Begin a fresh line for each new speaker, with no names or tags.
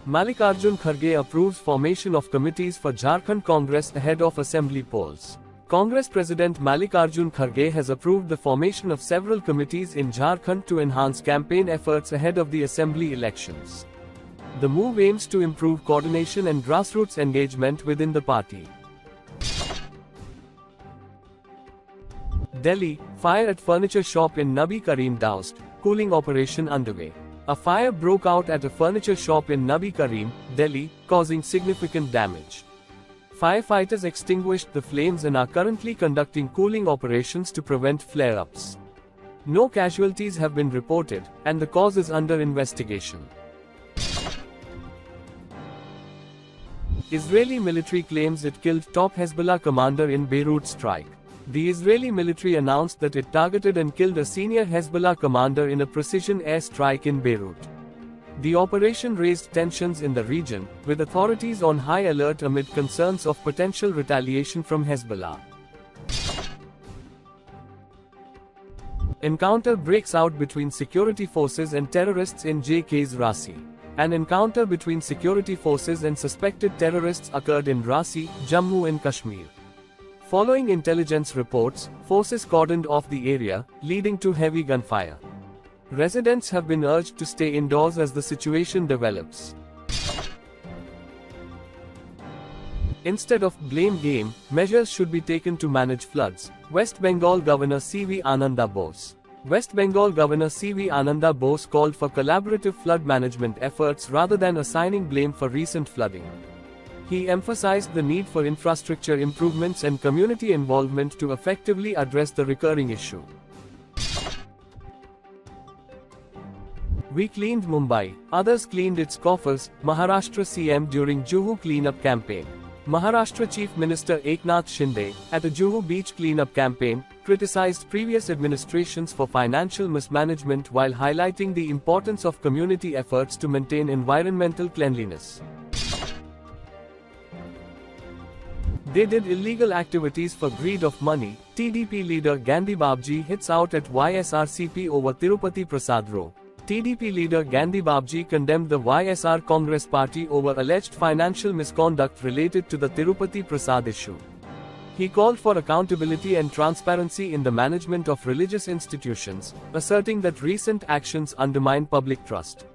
Mallikarjun Kharge approves formation of committees for Jharkhand Congress ahead of assembly polls. Congress President Mallikarjun Kharge has approved the formation of several committees in Jharkhand to enhance campaign efforts ahead of the assembly elections. The move aims to improve coordination and grassroots engagement within the party. Delhi, fire at furniture shop in Nabi Karim doused, cooling operation underway. A fire broke out at a furniture shop in Nabi Karim, Delhi, causing significant damage. Firefighters extinguished the flames and are currently conducting cooling operations to prevent flare-ups. No casualties have been reported, and the cause is under investigation. Israeli military claims it killed top Hezbollah commander in Beirut strike. The Israeli military announced that it targeted and killed a senior Hezbollah commander in a precision air strike in Beirut. The operation raised tensions in the region, with authorities on high alert amid concerns of potential retaliation from Hezbollah. Encounter breaks out between security forces and terrorists in JK's Rasi. An encounter between security forces and suspected terrorists occurred in Rasi, Jammu and Kashmir. Following intelligence reports, forces cordoned off the area, leading to heavy gunfire. Residents have been urged to stay indoors as the situation develops. Instead of blame game, measures should be taken to manage floods. West Bengal Governor C.V. Ananda Bose. West Bengal Governor C.V. Ananda Bose called for collaborative flood management efforts rather than assigning blame for recent flooding. He emphasized the need for infrastructure improvements and community involvement to effectively address the recurring issue. We cleaned Mumbai, others cleaned its coffers, Maharashtra CM during Juhu cleanup campaign. Maharashtra Chief Minister Eknath Shinde, at a Juhu beach cleanup campaign, criticized previous administrations for financial mismanagement while highlighting the importance of community efforts to maintain environmental cleanliness. They did illegal activities for greed of money, TDP leader Gandhi Babji hits out at YSRCP over Tirupati Prasad Rao. TDP leader Gandhi Babji condemned the YSR Congress party over alleged financial misconduct related to the Tirupati Prasad issue. He called for accountability and transparency in the management of religious institutions, asserting that recent actions undermine public trust.